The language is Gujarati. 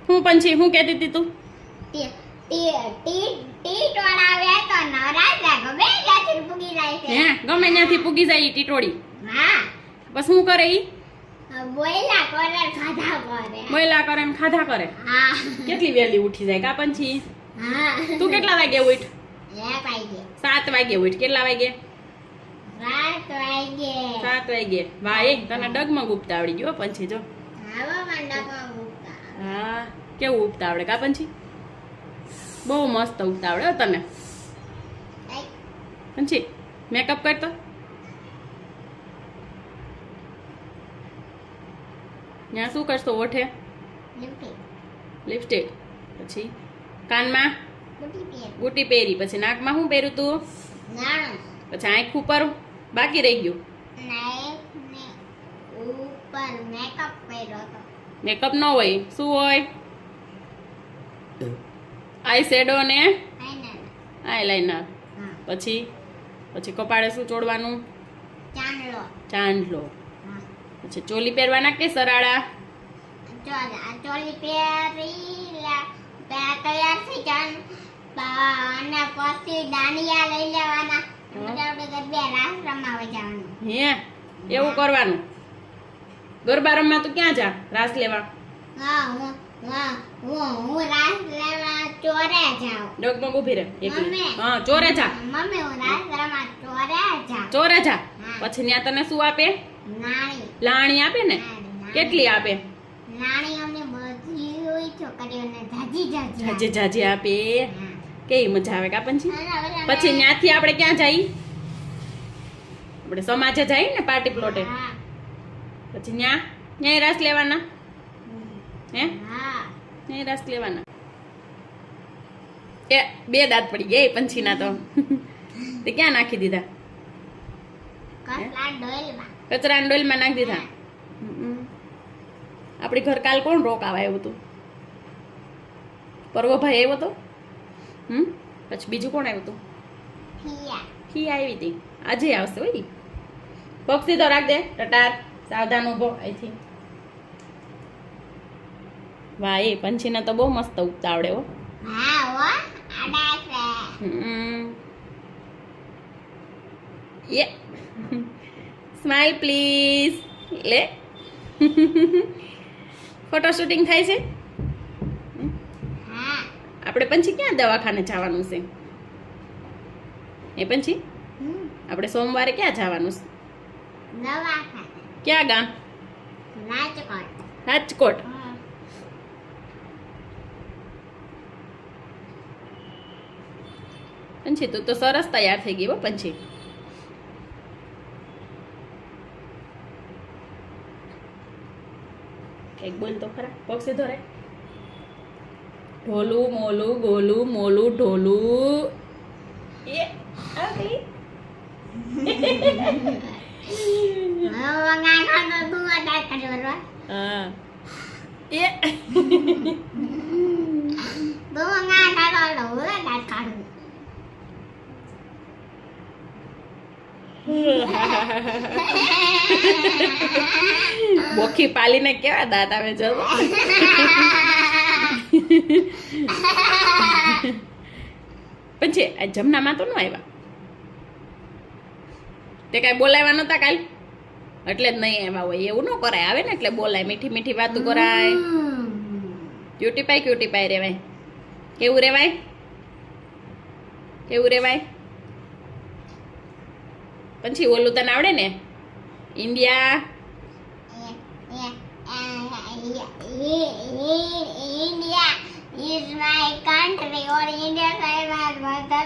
હું પંછી હું કહેતી હતી તું? હે ગમે ત્યાંથી પૂગી જાય ઈ ટીટોડી. બસ શું કરે ઈ? બોયલા કરે ને ખાધા કરે. કેટલી વહેલી ઉઠી જાય કા પંછી? તું કેટલા વાગે ઉઠ? 7 વાગે ઉઠ. કેટલા વાગે? 7 વાગે. વાહ એ તને ડગમગ ઉપતા આવડી ગયો પંછી જો. હા કેવું ઉપતા આવડે કા પંછી? બહુ મસ્ત ઉપતા આવડે તને પંછી. મેકઅપ કરતો ત્યાં શું કરશો? ઓઠે લિપસ્ટિક, પછી કાનમાં બુટી પહેરી, પછી નાકમાં શું પહેર્યું તું? પછી આંખ ઉપર બાકી રહી ગયું. મેકઅપ ન હોય શું હોય? આઈ શેડો ને આઈલાઇનર. પછી પછી કપાળે શું ચોડવાનું? ચાંદલો. પછી ચોલી પહેરવાના કે સરાળા? ચોલી પહેરી તૈયાર થઈ જાય અને પછી દાંડિયા લઈ લેવાના. બે રાસ રમાવા જવાનું. હે એવું કરવાનું? ગરબા રમવા તું ક્યાં જા રાસ લેવા? હું રાસ લેવા ચોરે જાઉં. ડગમગ ઉભી રહે એકલી. હા ચોરે જા. મમ્મી હું રાસ રમવા ચોરે જાઉં. ચોરે જા. પછી ત્યાં તને શું આપે? લાણી આપે ને? કેટલી આપે? લાણી અમને બધી હોય છોકરીઓને જાજી જાજી આપે. કેવી મજા આવે કા પંછી? પછી ત્યાંથી આપણે ક્યાં જઈએ? આપણે સમાજે જઈએ ને પાર્ટી પ્લોટે. પછી ન્યા રાસ લેવાના. હે ન્યા રાસ લેવાના. એ 2 દાંત પડી ગયા પંછીના તો. તે ક્યાં નાખી દીધા? કચરા ડોલમાં નાખી દીધા. આપણી ઘર કાલ કોણ રોકાવા આવ્યું હતું? પરવોભાઈ આવ્યો હતો. પછી બીજું કોણ આવ્યું હતું? ખિયા આવી હતી. આજે આવશે હોય. પગ સીધો રાખ દે ટટાર. સાવધાન ઉભો અહીંથી. વાહ એ પંછીને તો બહુ મસ્ત ઉગતા આવડે હો. એ સ્માઈલ પ્લીઝ. લે ફોટો શૂટિંગ થાય છે. આપણે પંછી ક્યાં દવાખાને જવાનું છે? એ પંછી આપણે સોમવારે ક્યાં જવાનું છે? ક્યાં ગામ? રાજકોટ. પંછી તું તો સરસ તૈયાર થઈ ગઈ હો પંછી. એક બોલ તો ખરા. પગ સીધો રે. ઢોલું મોલું ગોલું મોલું ઢોલું. એ આવી હા એ બોખી પાલીને કેવા દાંત આવે જો. પછી આ જમનામાં તો ન આવ્યા. તે કઈ બોલાવ્યા નતા કાલ એટલે જ નહીં આવ્યા હોય. એવું ન કરાય. આવે ને એટલે બોલાય. મીઠી મીઠી વાતો કરાય. ક્યુટી પાય રેવાય. કેવું રેવાય? કેવું રેવાય? પછી ઓલું તને આવડે ને? India is my country or India is my mother.